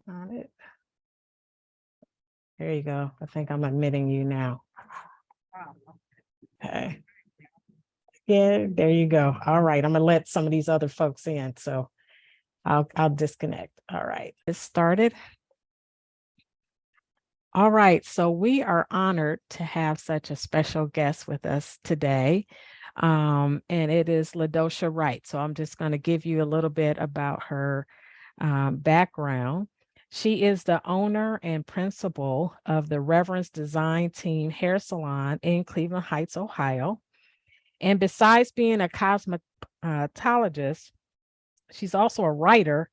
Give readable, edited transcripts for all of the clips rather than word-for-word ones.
on it. There you go. I think I'm admitting you now. Okay. Yeah, there you go. All right. I'm gonna let some of these other folks in. So I'll disconnect. All right. It started. All right. So we are honored to have such a special guest with us today. And it is Ladosha Wright. So I'm just going to give you a little bit about her background. She is the owner and principal of the Reverence Design Team Hair Salon in Cleveland Heights, Ohio. And besides being a cosmetologist, she's also a writer,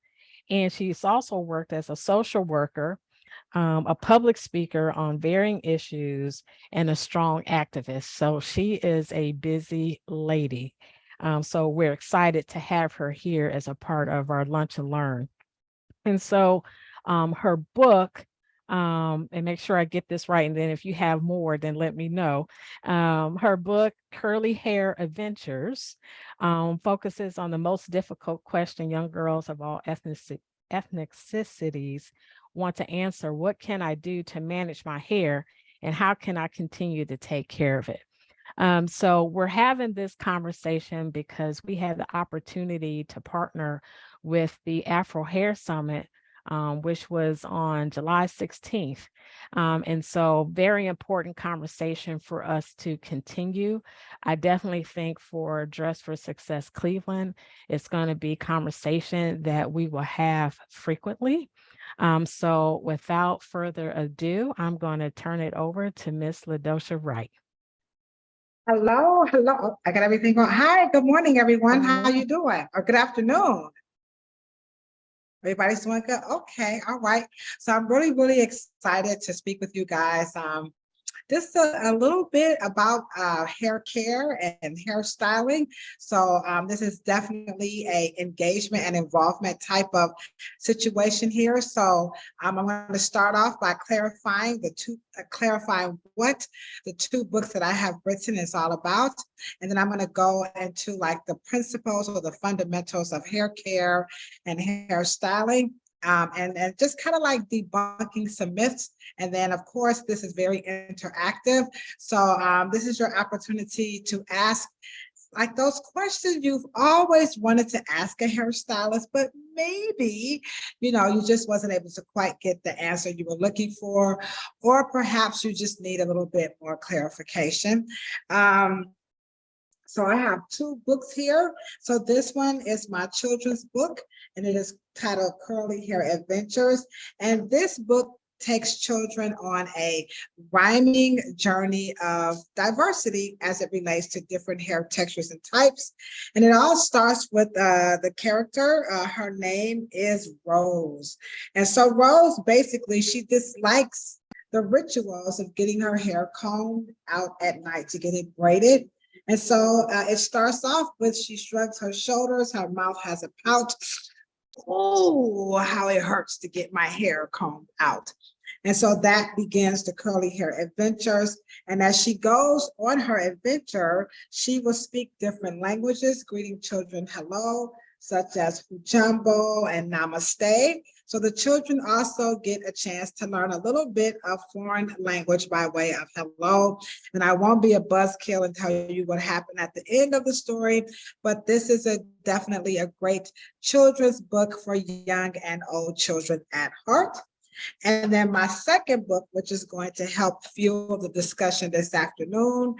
and she's also worked as a social worker, a public speaker on varying issues, and a strong activist. So she is a busy lady. So we're excited to have her here as a part of our Lunch and Learn. And so her book, and make sure I get this right, and then if you have more, then let me know. Her book, Curly Hair Adventures, focuses on the most difficult question young girls of all ethnicities want to answer. What can I do to manage my hair, and how can I continue to take care of it? So we're having this conversation because we had the opportunity to partner with the Afro Hair Summit, which was on July 16th. And so very important conversation for us to continue. I definitely think for Dress for Success Cleveland, it's going to be conversation that we will have frequently. So without further ado, I'm going to turn it over to Miss Ladosha Wright. Hello, hello. I got everything going. Hi, good morning, everyone. Good How you morning. doing? Or good afternoon. Everybody's doing good? Okay, all right. So I'm really, really excited to speak with you guys. Just a little bit about hair care and hairstyling. So this is definitely a engagement and involvement type of situation here. So I'm going to start off by clarifying what the two books that I have written is all about. And then I'm going to go into like the principles or the fundamentals of hair care and hairstyling. And just kind of like debunking some myths. And then, of course, this is very interactive. So this is your opportunity to ask like those questions you've always wanted to ask a hairstylist, but maybe, you just wasn't able to quite get the answer you were looking for, or perhaps you just need a little bit more clarification. So I have two books here. So this one is my children's book, and it is titled Curly Hair Adventures. And this book takes children on a rhyming journey of diversity as it relates to different hair textures and types. And it all starts with the character. Her name is Rose. And so Rose, basically, she dislikes the rituals of getting her hair combed out at night to get it braided. And so it starts off with she shrugs her shoulders, her mouth has a pout. Oh, how it hurts to get my hair combed out. And so that begins the curly hair adventures. And as she goes on her adventure, she will speak different languages, greeting children hello, such as Fujambo and Namaste. So the children also get a chance to learn a little bit of foreign language by way of hello. And I won't be a buzzkill and tell you what happened at the end of the story, but this is definitely a great children's book for young and old children at heart. And then my second book, which is going to help fuel the discussion this afternoon,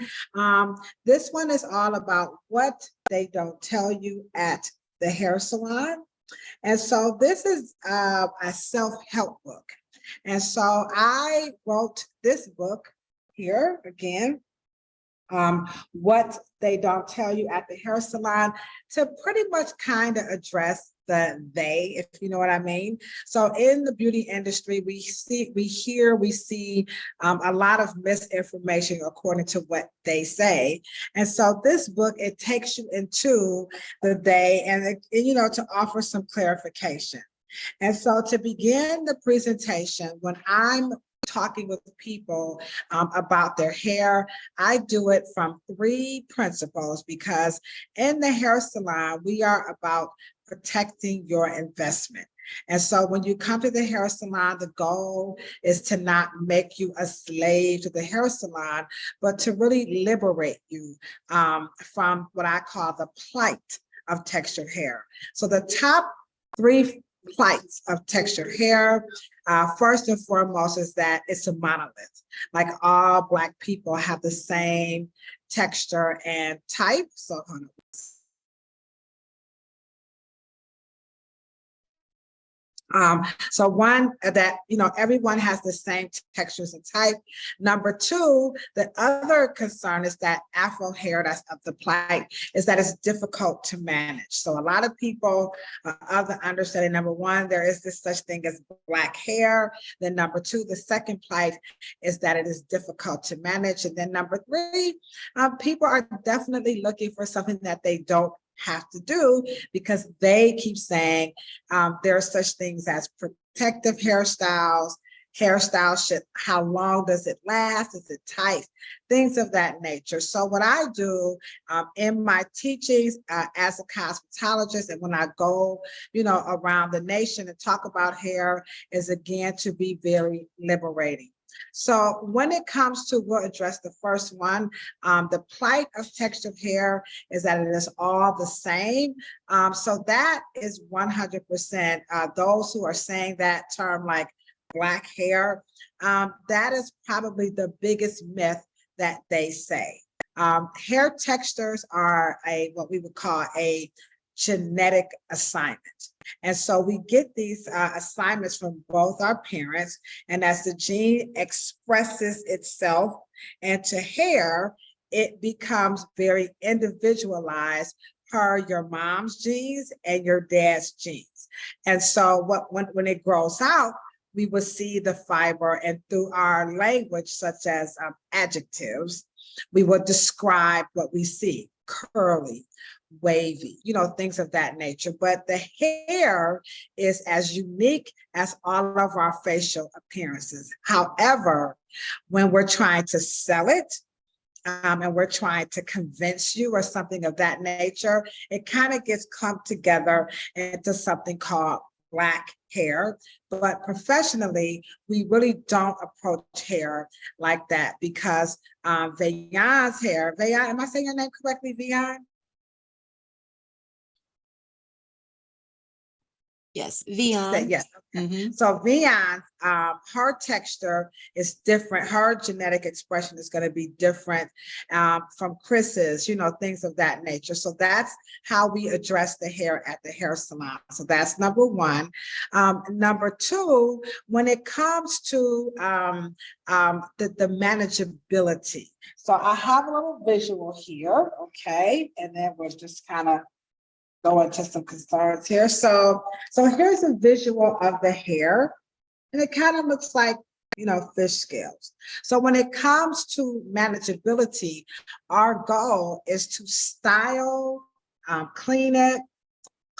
this one is all about what they don't tell you at the hair salon. And so this is a self-help book. And so I wrote this book here again, what they don't tell you at the hair salon, to pretty much kind of address the they, if you know what I mean. So in the beauty industry, we see a lot of misinformation according to what they say. And so this book, it takes you into the they and to offer some clarification. And so to begin the presentation, when I'm talking with people about their hair, I do it from three principles, because in the hair salon, we are about protecting your investment. And so when you come to the hair salon, the goal is to not make you a slave to the hair salon, but to really liberate you from what I call the plight of textured hair. So the top 3 plights of textured hair, first and foremost, is that it's a monolith. Like all Black people have the same texture and type. So hold on. So one, that, everyone has the same textures and type. Number 2, the other concern is that Afro hair, that's of the plight, is that it's difficult to manage. So a lot of people of the understanding, number 1, there is this such thing as Black hair. Then number 2, the second plight is that it is difficult to manage. And then number 3, people are definitely looking for something that they don't have to do, because they keep saying there are such things as protective hairstyles. How long does it last? Is it tight? Things of that nature. So what I do in my teachings as a cosmetologist, and when I go, around the nation and talk about hair, is again to be very liberating. So when it comes to, we'll address the first one, the plight of textured hair is that it is all the same. So that is 100%. Those who are saying that term like Black hair, that is probably the biggest myth that they say. Hair textures are what we would call a genetic assignment. And so we get these assignments from both our parents, and as the gene expresses itself into hair, it becomes very individualized per your mom's genes and your dad's genes. And so when it grows out, we will see the fiber, and through our language, such as adjectives, we will describe what we see: curly, wavy, things of that nature. But the hair is as unique as all of our facial appearances. However, when we're trying to sell it, and we're trying to convince you or something of that nature, it kind of gets clumped together into something called Black hair. But professionally, we really don't approach hair like that, because Veyon's hair, am I saying your name correctly, Veyon? Yes, Veyon. Yes. Okay. So Veyon, her texture is different. Her genetic expression is going to be different from Chris's, things of that nature. So that's how we address the hair at the hair salon. So that's number 1. Number 2, when it comes to the manageability. So I have a little visual here, okay? And then we'll just kind of go into some concerns here. So here's a visual of the hair, and it kind of looks like, fish scales. So when it comes to manageability, our goal is to style, clean it,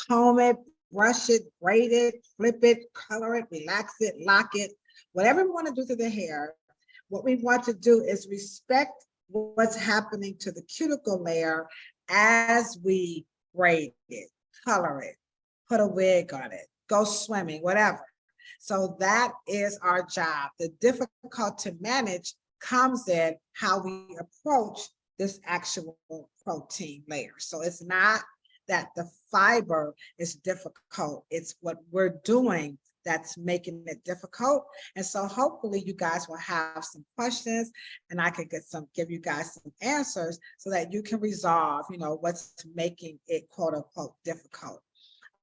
comb it, brush it, braid it, flip it, color it, relax it, lock it, whatever we want to do to the hair. What we want to do is respect what's happening to the cuticle layer as we braid it, color it, put a wig on it, go swimming, whatever. So that is our job. The difficult to manage comes in how we approach this actual protein layer. So it's not that the fiber is difficult, it's what we're doing that's making it difficult. And so hopefully you guys will have some questions, and I could give you guys some answers so that you can resolve, what's making it quote unquote difficult.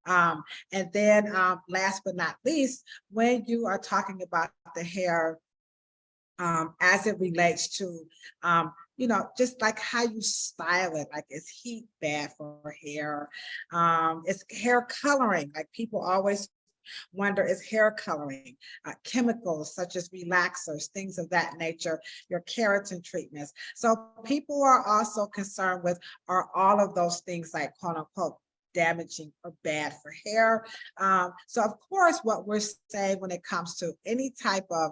And then last but not least, when you are talking about the hair as it relates to, just like how you style it, like is heat bad for hair? It's hair coloring, like people always wonder, is hair coloring, chemicals such as relaxers, things of that nature, your keratin treatments. So people are also concerned with, are all of those things like quote unquote damaging or bad for hair? So of course, what we're saying when it comes to any type of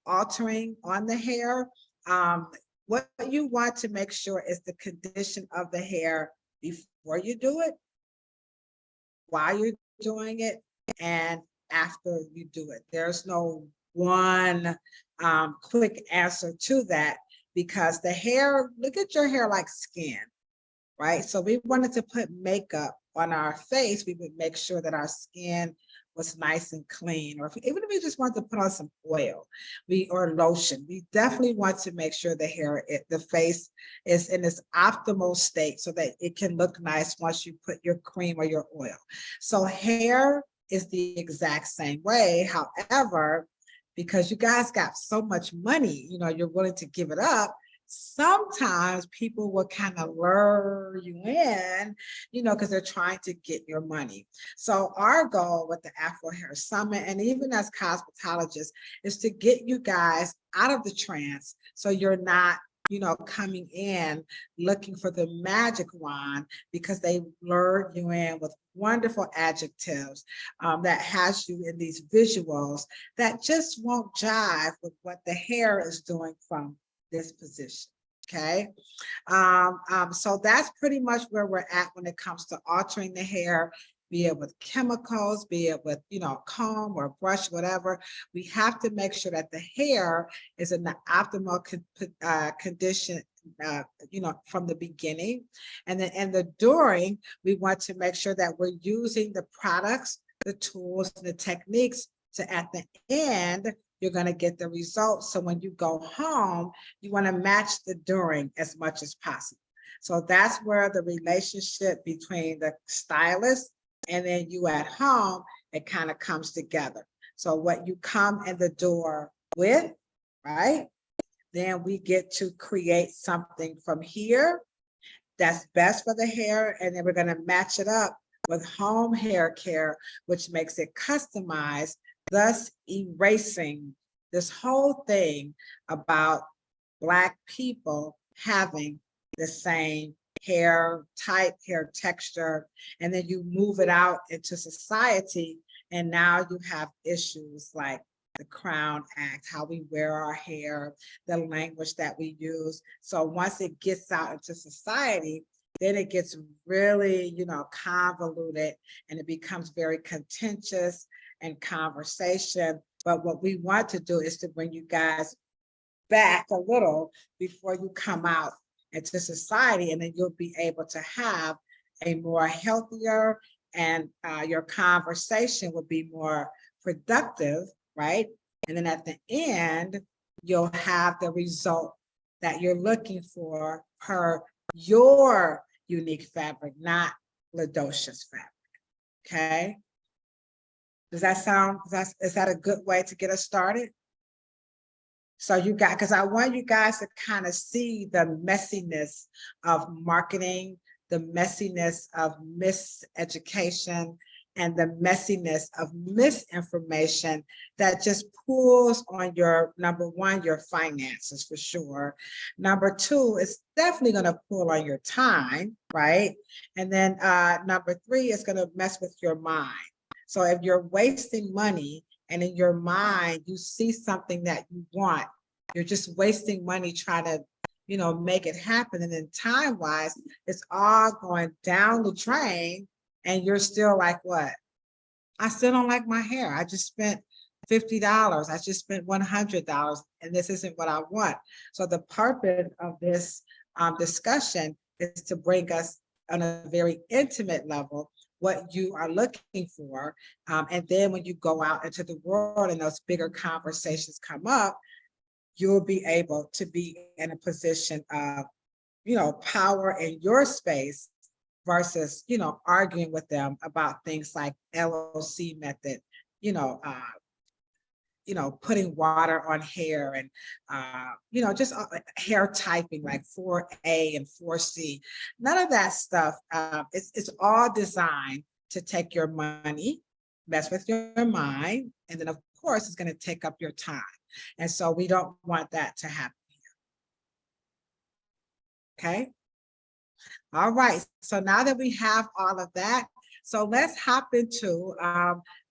altering on the hair, what you want to make sure is the condition of the hair before you do it, while you're doing it, and after you do it. There's no one quick answer to that, because the hair, look at your hair like skin, right? So we wanted to put makeup on our face. We would make sure that our skin was nice and clean, or even if we just want to put on some oil, or lotion, we definitely want to make sure the hair, the face is in its optimal state so that it can look nice once you put your cream or your oil. So hair is the exact same way. However, because you guys got so much money, you're willing to give it up, sometimes people will kind of lure you in, because they're trying to get your money. So our goal with the Afro Hair Summit, and even as cosmetologists, is to get you guys out of the trance, so you're not coming in looking for the magic wand, because they lured you in with wonderful adjectives that has you in these visuals that just won't jive with what the hair is doing from this position. Okay. So that's pretty much where we're at when it comes to altering the hair, be it with chemicals, be it with, comb or brush, whatever. We have to make sure that the hair is in the optimal condition, from the beginning. And then in the during, we want to make sure that we're using the products, the tools, and the techniques to, at the end, you're going to get the results. So when you go home, you want to match the during as much as possible. So that's where the relationship between the stylist and then you at home, it kind of comes together. So what you come in the door with, right? Then we get to create something from here that's best for the hair. And then we're going to match it up with home hair care, which makes it customized, thus erasing this whole thing about Black people having the same hair type, hair texture, and then you move it out into society, and now you have issues like the Crown Act, how we wear our hair, the language that we use. So once it gets out into society, then it gets really, convoluted, and it becomes very contentious and conversation. But what we want to do is to bring you guys back a little before you come out into society, and then you'll be able to have a more healthier, and your conversation will be more productive, right? And then at the end, you'll have the result that you're looking for per your unique fabric, not Ladosha's fabric. Okay. Does that sound, is that a good way to get us started? So you got, because I want you guys to kind of see the messiness of marketing, the messiness of miseducation, and the messiness of misinformation that just pulls on your, number one, your finances for sure. Number two, it's definitely going to pull on your time, right? And then number three, it's going to mess with your mind. So if you're wasting money and in your mind, you see something that you want, you're just wasting money trying to, make it happen. And then time-wise, it's all going down the drain. And you're still like, what? I still don't like my hair. I just spent $50. I just spent $100, and this isn't what I want. So the purpose of this discussion is to bring us on a very intimate level what you are looking for. And then when you go out into the world and those bigger conversations come up, you'll be able to be in a position of, power in your space versus, arguing with them about things like LOC method, putting water on hair and, just hair typing like 4A and 4C. None of that stuff. It's all designed to take your money, mess with your mind, and then of course it's going to take up your time. And so we don't want that to happen here. Okay. All right. So now that we have all of that, so let's hop into,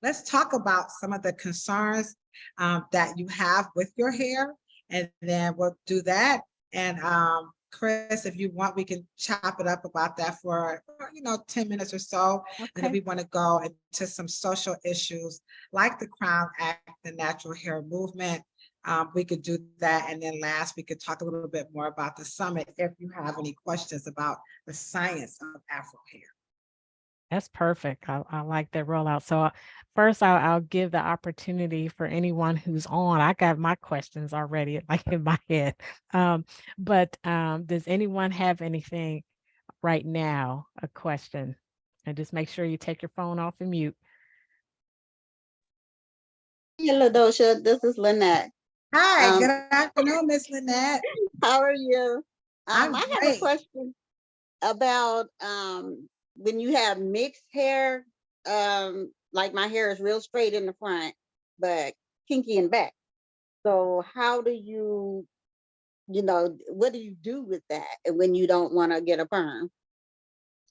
let's talk about some of the concerns that you have with your hair, and then we'll do that. And Chris, if you want, we can chop it up about that for, 10 minutes or so. And then Okay. we want to go into some social issues like the Crown Act, the natural hair movement. We could do that. And then last, we could talk a little bit more about the summit if you have any questions about the science of Afro hair. That's perfect. I like that rollout. So first, I'll give the opportunity for anyone who's on. I got my questions already, like in my head. But does anyone have anything right now? A question? And just make sure you take your phone off and mute. Hey, Ladosha, this is Lynette. Hi, good afternoon, Miss Lynette. How are you? I'm I have a great. question about when you have mixed hair, like my hair is real straight in the front, but kinky in back. So how do you, what do you do with that when you don't want to get a perm?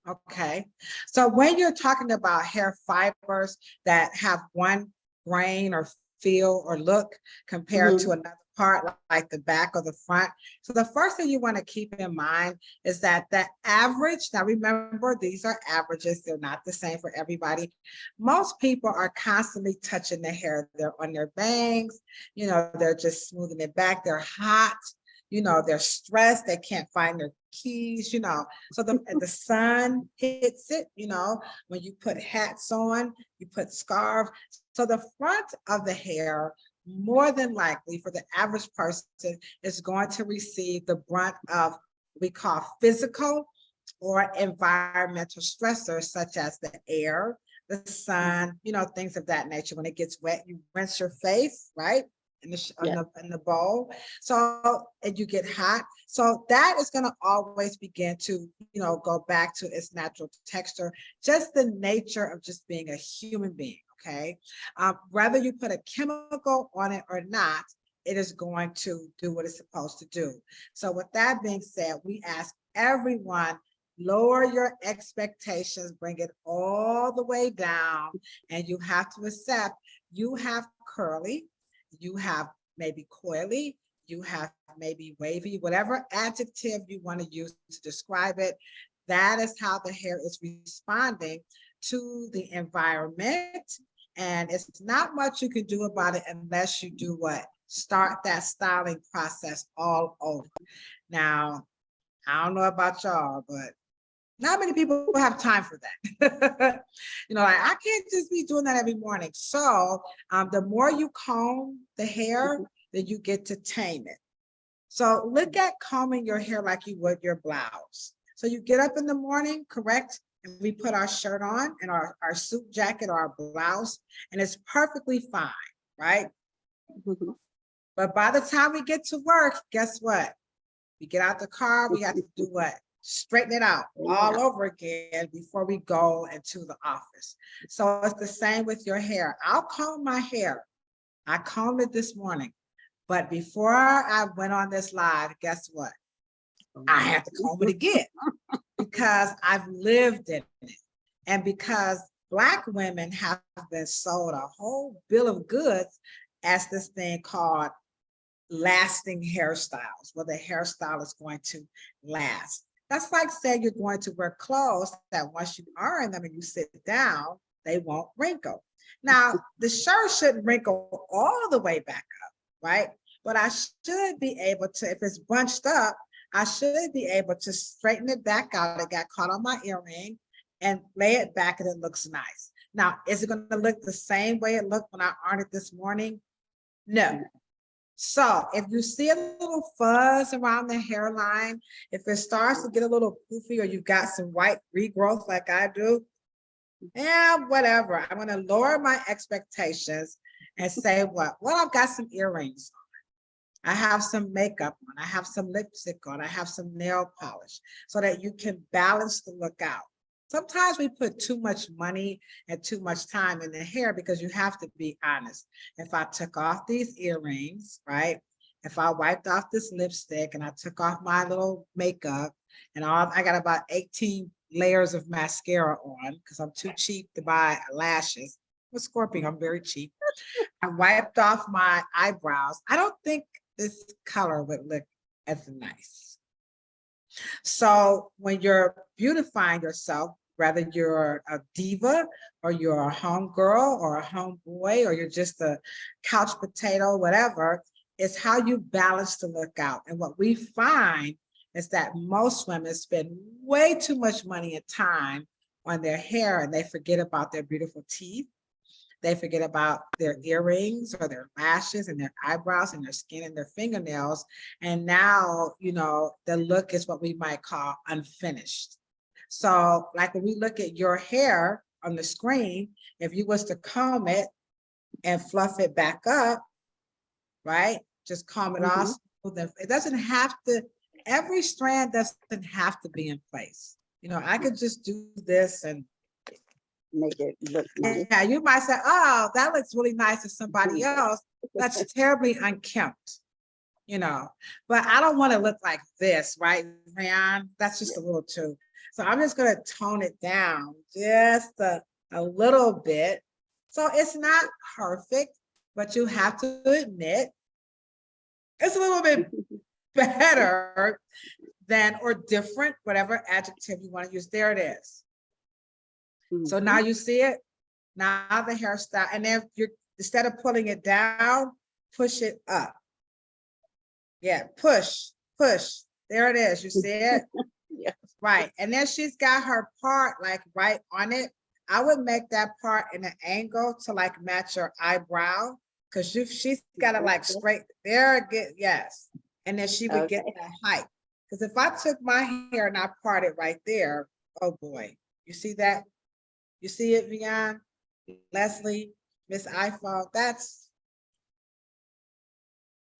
Okay, so when you're talking about hair fibers that have one grain or feel or look compared to another part, like the back or the front. So the first thing you want to keep in mind is that the average, now remember, these are averages, they're not the same for everybody. Most people are constantly touching their hair. They're on their bangs, they're just smoothing it back. They're hot, they're stressed, they can't find their keys, so the sun hits it, when you put hats on, you put scarves. So the front of the hair, more than likely for the average person, is going to receive the brunt of what we call physical or environmental stressors, such as the air, the sun, things of that nature. When it gets wet, you rinse your face, right? In the bowl. So, and you get hot. So that is going to always begin to, go back to its natural texture, just the nature of just being a human being. Okay. Whether you put a chemical on it or not, it is going to do what it's supposed to do. So with that being said, we ask everyone, lower your expectations, bring it all the way down, and you have to accept you have curly, you have maybe coily, you have maybe wavy, whatever adjective you want to use to describe it. That is how the hair is responding to the environment. And it's not much you can do about it unless you do what? Start that styling process all over. Now, I don't know about y'all, but not many people have time for that. I can't just be doing that every morning. So the more you comb the hair, then you get to tame it. So look at combing your hair like you would your blouse. So you get up in the morning, correct? And we put our shirt on and our suit jacket or our blouse, and it's perfectly fine, right? But by the time we get to work, guess what? We get out the car, we have to do what? Straighten it out all over again before we go into the office. So it's the same with your hair. I'll comb my hair. I combed it this morning, but before I went on this live, guess what? I had to comb it again because I've lived in it. And because Black women have been sold a whole bill of goods as this thing called lasting hairstyles, where the hairstyle is going to last. That's like saying you're going to wear clothes that once you iron them and you sit down, they won't wrinkle. Now, the shirt shouldn't wrinkle all the way back up, right? But I should be able to, if it's bunched up, I should be able to straighten it back out. It got caught on my earring and lay it back and it looks nice. Now, is it going to look the same way it looked when I ironed it this morning? No. So if you see a little fuzz around the hairline, if it starts to get a little poofy or you've got some white regrowth like I do, whatever. I'm going to lower my expectations and say what? Well, I've got some earrings on. I have some makeup on. I have some lipstick on. I have some nail polish so that you can balance the look out. Sometimes we put too much money and too much time in the hair because you have to be honest. If I took off these earrings, right? If I wiped off this lipstick and I took off my little makeup and I got about 18 layers of mascara on because I'm too cheap to buy lashes. I'm a Scorpio, I'm very cheap. I wiped off my eyebrows. I don't think this color would look as nice. So when you're beautifying yourself, whether you're a diva or you're a homegirl or a homeboy or you're just a couch potato, whatever, it's how you balance the look out. And what we find is that most women spend way too much money and time on their hair and they forget about their beautiful teeth. They forget about their earrings or their lashes and their eyebrows and their skin and their fingernails. And now, you know, the look is what we might call unfinished. So like when we look at your hair on the screen, if you was to comb it and fluff it back up, right? Just comb it off. It doesn't have to, every strand doesn't have to be in place. You know, I could just do this and make it look nice. yeah, you might say, oh, that looks really nice to somebody else. That's terribly unkempt, you know, but I don't want to look like this, right, Ryan? That's just a little too. So I'm just going to tone it down just a little bit. So it's not perfect, but you have to admit it's a little bit better than or different, whatever adjective you want to use. There it is. So now you see it. Now the hairstyle, and then you're instead of pulling it down, push it up. Yeah, push. There it is. You see it? Yeah. Right. And then she's got her part like right on it. I would make that part in an angle to like match your eyebrow because she's got it like straight there. Yes. And then she would get that height. Because if I took my hair and I parted right there, oh boy, you see that? You see it, Vian, Leslie, Miss iPhone? That's,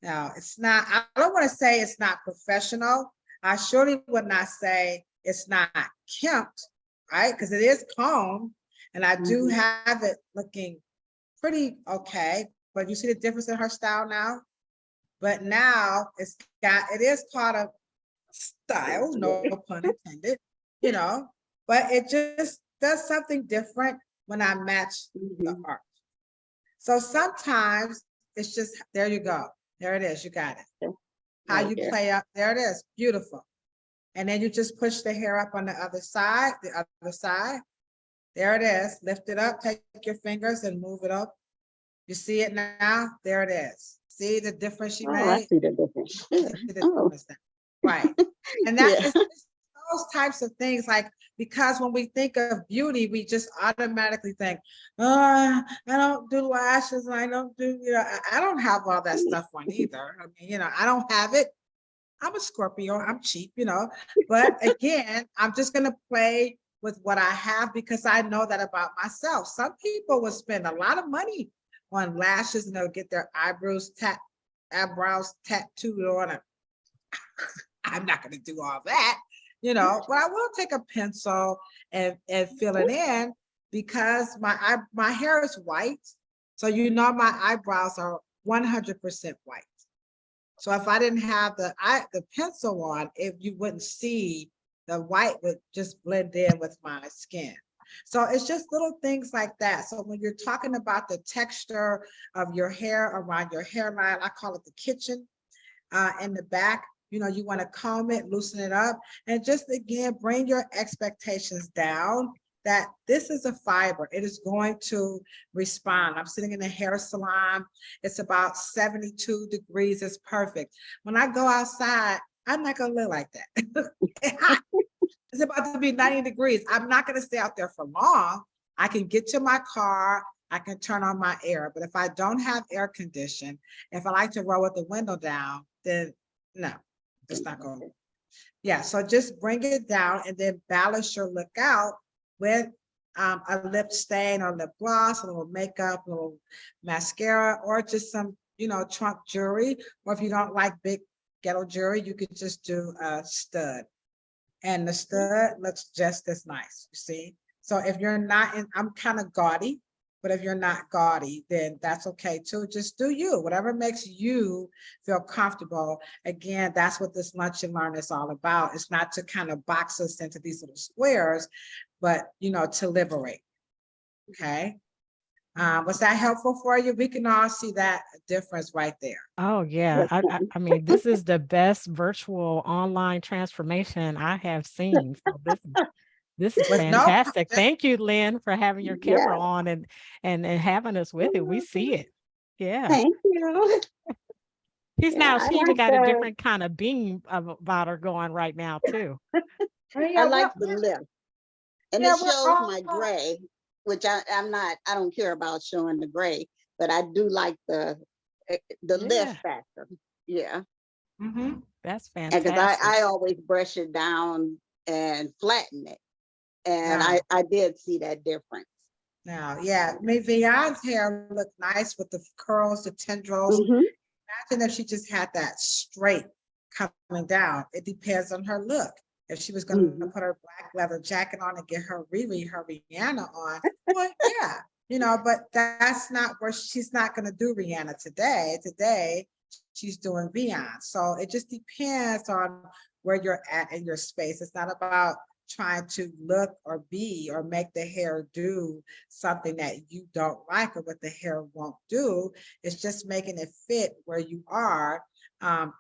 no, it's not. I don't want to say it's not professional. I surely would not say it's not kempt, right? Because it is combed, and I do have it looking pretty okay. But you see the difference in her style now? But now it is called a style, no pun intended, you know, but it just does something different when I match the art. So sometimes it's just, there you go. There it is. You got it. How you play up. There it is. Beautiful. And then you just push the hair up on the other side, There it is. Lift it up, take your fingers and move it up. You see it now? There it is. See the difference she made? I see the difference. Right. And that is those types of things, like, because when we think of beauty, we just automatically think, oh, I don't do lashes and I don't do, you know, I don't have all that stuff on either. I mean, you know, I don't have it. I'm a Scorpio, I'm cheap, you know, but again, I'm just going to play with what I have because I know that about myself. Some people will spend a lot of money on lashes and they'll get their eyebrows tattooed on it. I'm not going to do all that, you know, but I will take a pencil and fill it in because my hair is white. So, you know, my eyebrows are 100% white. So if I didn't have the pencil on, you wouldn't see the white would just blend in with my skin. So it's just little things like that. So when you're talking about the texture of your hair around your hairline, I call it the kitchen in the back, you know, you want to comb it, loosen it up, and just again, bring your expectations down that this is a fiber. It is going to respond. I'm sitting in a hair salon. It's about 72 degrees. It's perfect. When I go outside, I'm not going to look like that. It's about to be 90 degrees. I'm not going to stay out there for long. I can get to my car. I can turn on my air. But if I don't have air condition, if I like to roll with the window down, then no, it's not going to. Yeah, so just bring it down and then balance your look out with a lip stain or lip gloss, a little makeup, a little mascara, or just some, you know, trunk jewelry. Or if you don't like big ghetto jewelry, you could just do a stud. And the stud looks just as nice, you see? So if you're not in, I'm kind of gaudy, but if you're not gaudy, then that's okay too. Just do you, whatever makes you feel comfortable. Again, that's what this Lunch and Learn is all about. It's not to kind of box us into these little squares, but, you know, to liberate, okay? Was that helpful for you? We can all see that difference right there. Oh yeah. Yes, I mean, this is the best virtual online transformation I have seen. So this is With no, fantastic. Thank you, Lynn, for having your camera yeah, on and having us with it. We see it. Yeah. thank you. She's Yeah, now, I she even like got a the different kind of beam about her going right now too. oh, I yeah, like the lift. And yeah, it we're shows all, my gray, which I don't care about showing the gray, but I do like the lift Yeah, factor. Yeah. mhm. that's And because fantastic. I always brush it down and flatten it. And Yeah. I did see that difference. Now, yeah, Vian's hair looked nice with the curls, the tendrils. Hmm. Imagine if she just had that straight coming down. It depends on her look. If she was going to Hmm. put her black leather jacket on and get her her Rihanna on, well, yeah, but that's not where she's not going to do Rihanna today. Today, she's doing Vian. So it just depends on where you're at in your space. It's not about trying to look or be or make the hair do something that you don't like or what the hair won't do. It's just making it fit where you are,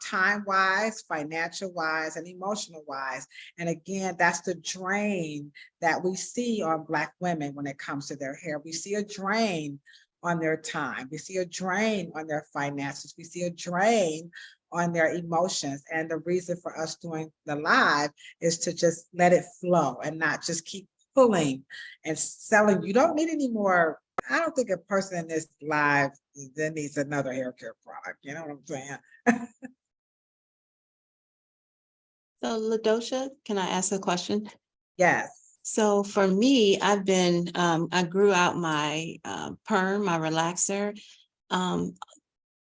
time wise, financial wise, and emotional wise. And again, that's the drain that we see on Black women when it comes to their hair. We see a drain on their time. We see a drain on their finances. We see a drain on their emotions. And the reason for us doing the live is to just let it flow and not just keep pulling and selling. You don't need any more. I don't think a person in this live then needs another hair care product. You know what I'm saying? So Ladosha, can I ask a question? Yes. So for me, I grew out my perm, my relaxer. Um,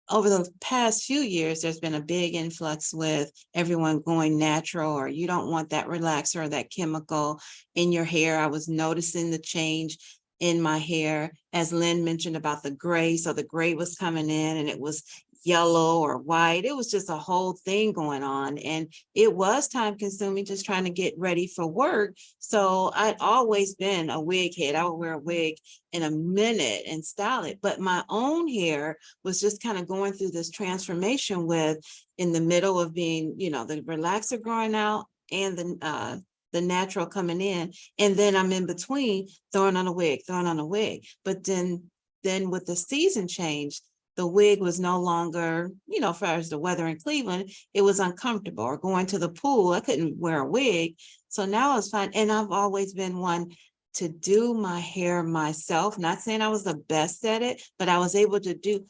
Over the past few years, there's been a big influx with everyone going natural, or you don't want that relaxer or that chemical in your hair. I was noticing the change in my hair, as Lynn mentioned about the gray. So the gray was coming in and it was yellow or white. It was just a whole thing going on. And it was time consuming just trying to get ready for work. So I'd always been a wig head. I would wear a wig in a minute and style it. But my own hair was just kind of going through this transformation with, in the middle of being, the relaxer growing out and the natural coming in. And then I'm in between throwing on a wig. But then with the season change, the wig was no longer, as far as the weather in Cleveland, it was uncomfortable. Or going to the pool, I couldn't wear a wig. So now it's fine. And I've always been one to do my hair myself. Not saying I was the best at it, but I was able to do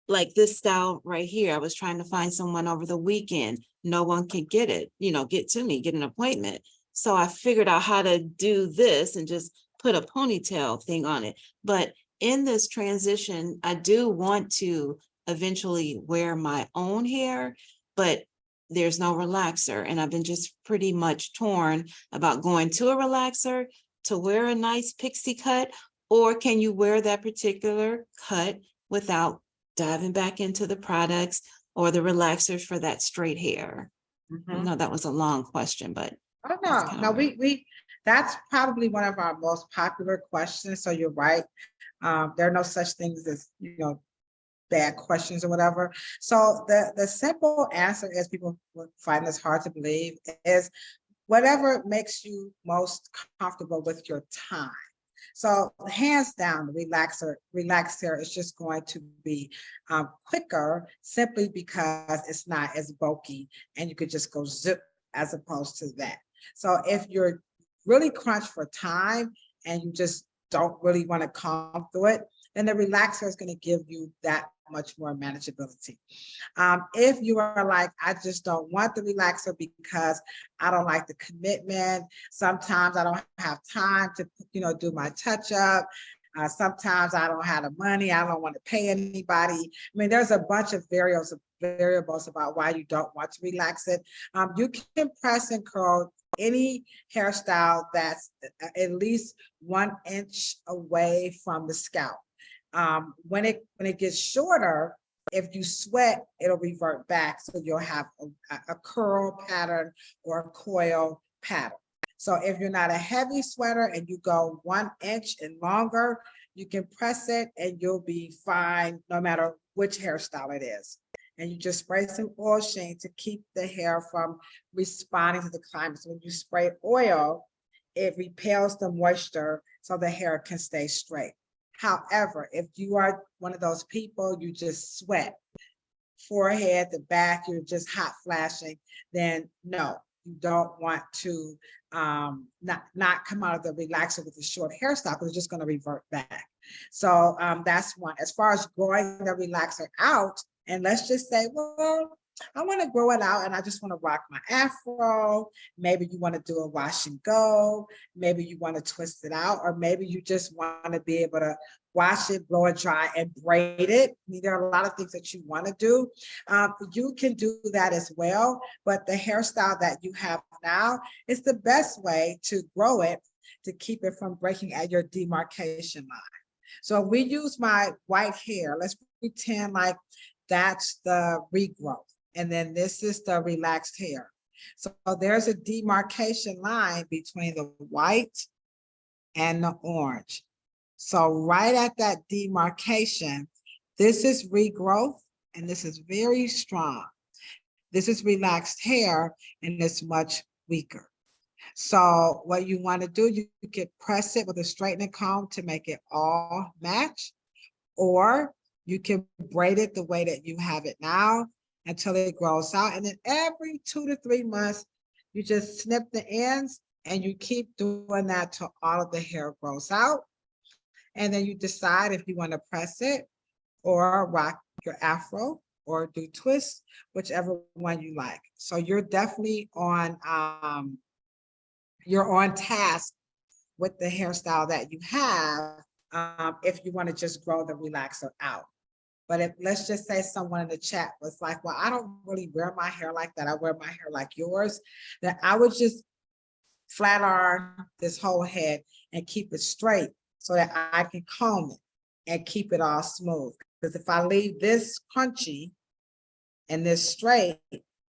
like this style right here. I was trying to find someone over the weekend. No one could get it, get to me, get an appointment. So I figured out how to do this and just put a ponytail thing on it. But in this transition, I do want to eventually wear my own hair, but there's no relaxer. And I've been just pretty much torn about going to a relaxer to wear a nice pixie cut, or can you wear that particular cut without diving back into the products or the relaxers for that straight hair? I know that was a long question, but Oh, no, that's probably one of our most popular questions. So you're right. There are no such things as, bad questions or whatever. So the simple answer is, people find this hard to believe, is whatever makes you most comfortable with your time. So hands down, the relaxer is just going to be quicker, simply because it's not as bulky and you could just go zip as opposed to that. So if you're really crunched for time and you just don't really want to comb through it, then the relaxer is going to give you that much more manageability. If you are like, I just don't want the relaxer because I don't like the commitment. Sometimes I don't have time to, do my touch up. Sometimes I don't have the money. I don't want to pay anybody. I mean, there's a bunch of variables about why you don't want to relax it. You can press and curl any hairstyle that's at least 1 inch away from the scalp. When it gets shorter, if you sweat, it'll revert back. So you'll have a curl pattern or a coil pattern. So if you're not a heavy sweater and you go 1 inch and longer, you can press it and you'll be fine no matter which hairstyle it is. And you just spray some oil sheen to keep the hair from responding to the climate. So when you spray oil, it repels the moisture so the hair can stay straight. However, if you are one of those people, you just sweat, forehead, the back, you're just hot flashing, then no, you don't want to not come out of the relaxer with a short hairstyle because it's just going to revert back. So that's one. As far as growing the relaxer out, and let's just say, well, I want to grow it out and I just want to rock my Afro. Maybe you want to do a wash and go. Maybe you want to twist it out, or maybe you just want to be able to wash it, blow it dry, and braid it. I mean, there are a lot of things that you want to do. You can do that as well, but the hairstyle that you have now is the best way to grow it, to keep it from breaking at your demarcation line. So if we use my white hair, let's pretend like that's the regrowth. And then this is the relaxed hair. So there's a demarcation line between the white and the orange. So right at that demarcation, this is regrowth and this is very strong. This is relaxed hair and it's much weaker. So what you want to do, you can press it with a straightening comb to make it all match, or you can braid it the way that you have it now until it grows out. And then every 2 to 3 months, you just snip the ends and you keep doing that till all of the hair grows out. And then you decide if you want to press it or rock your Afro or do twists, whichever one you like. So you're definitely on, you're on task with the hairstyle that you have if you want to just grow the relaxer out. But if, let's just say someone in the chat was like, well, I don't really wear my hair like that. I wear my hair like yours. Then I would just flat iron this whole head and keep it straight so that I can comb it and keep it all smooth. Because if I leave this crunchy and this straight,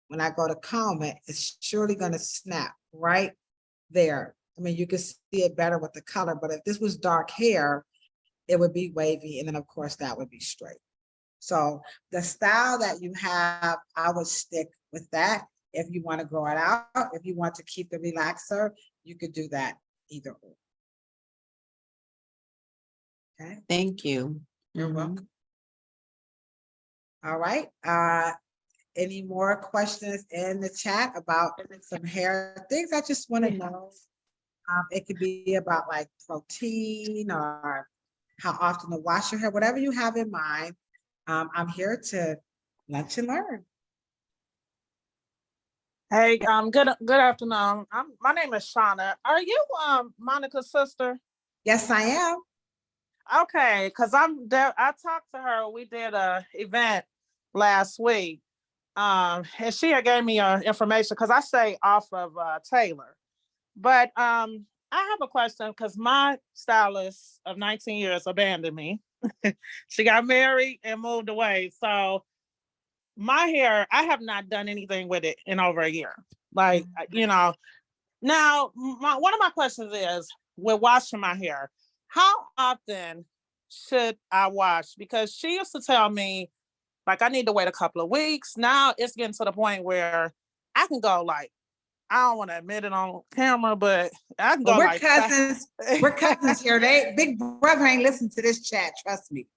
when I go to comb it, it's surely going to snap right there. I mean, you can see it better with the color, but if this was dark hair, it would be wavy. And then of course that would be straight. So the style that you have, I would stick with that. If you want to grow it out, if you want to keep the relaxer, you could do that either or. Okay. Thank you. You're welcome. All right. Any more questions in the chat about some hair things? I just want to know. It could be about like protein or how often to wash your hair, whatever you have in mind. I'm here to lunch and learn. Hey, good afternoon. My name is Shauna. Are you Monica's sister? Yes, I am. Okay, because I talked to her. We did a event last week. And she had gave me information because I stay off of Taylor. But I have a question because my stylist of 19 years abandoned me. She got married and moved away. So my hair, I have not done anything with it in over a year. Like, you know, now one of my questions is with washing my hair, how often should I wash? Because she used to tell me, like, I need to wait a couple of weeks. Now it's getting to the point where I can go like, I don't want to admit it on camera, but I can go we're like cousins. We're cousins here. Big brother ain't listen to this chat. Trust me.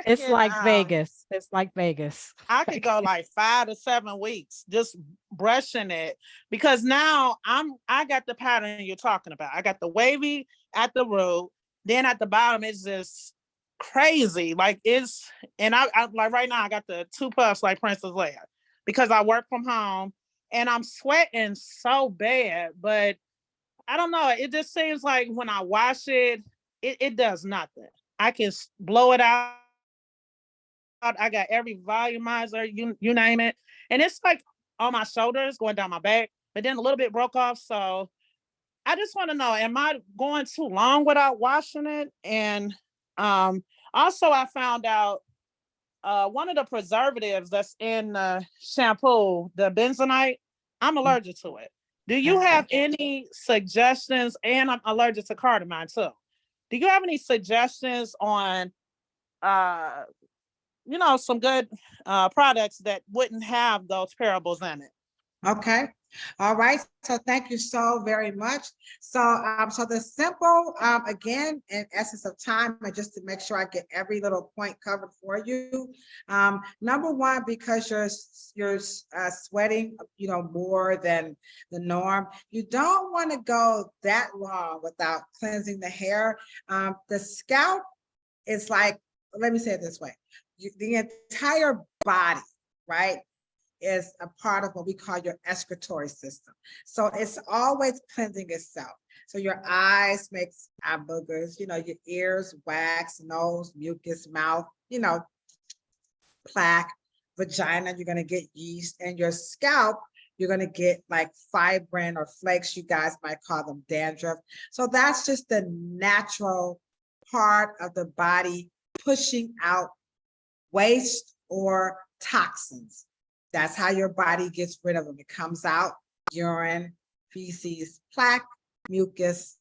It's like Vegas. It's like Vegas. I could go like 5 to 7 weeks just brushing it, because now I got the pattern you're talking about. I got the wavy at the root, then at the bottom it's just crazy. Like and I like right now I got the 2 puffs like Princess Leia because I work from home and I'm sweating so bad, but I don't know. It just seems like when I wash it, it does nothing. I can blow it out. I got every volumizer, you name it. And it's like on my shoulders, going down my back, but then a little bit broke off. So I just want to know, am I going too long without washing it? And also I found out one of the preservatives that's in shampoo, the bentonite, I'm allergic to it. Do you have any suggestions? And I'm allergic to cardamom too. Do you have any suggestions on, some good products that wouldn't have those parables in it? Okay. All right. So thank you so very much. So the simple, again, in essence of time, and just to make sure I get every little point covered for you. Number one, because you're sweating, more than the norm, you don't want to go that long without cleansing the hair. The scalp is like, let me say it this way, the entire body, right, is a part of what we call your excretory system. So it's always cleansing itself. So your eyes makes eye boogers, your ears, wax, nose, mucus, mouth, plaque, vagina, you're going to get yeast, and your scalp, you're going to get like fibrin or flakes. You guys might call them dandruff. So that's just the natural part of the body pushing out waste or toxins. That's how your body gets rid of them. It comes out, urine, feces, plaque, mucus,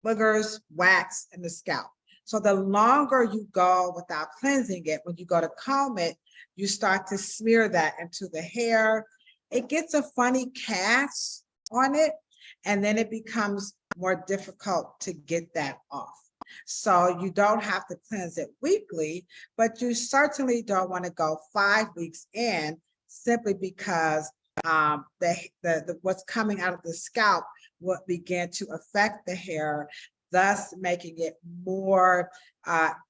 boogers, wax, and the scalp. So the longer you go without cleansing it, when you go to comb it, you start to smear that into the hair. It gets a funny cast on it, and then it becomes more difficult to get that off. So you don't have to cleanse it weekly, but you certainly don't want to go 5 weeks in, simply because the what's coming out of the scalp will begin to affect the hair, thus making it more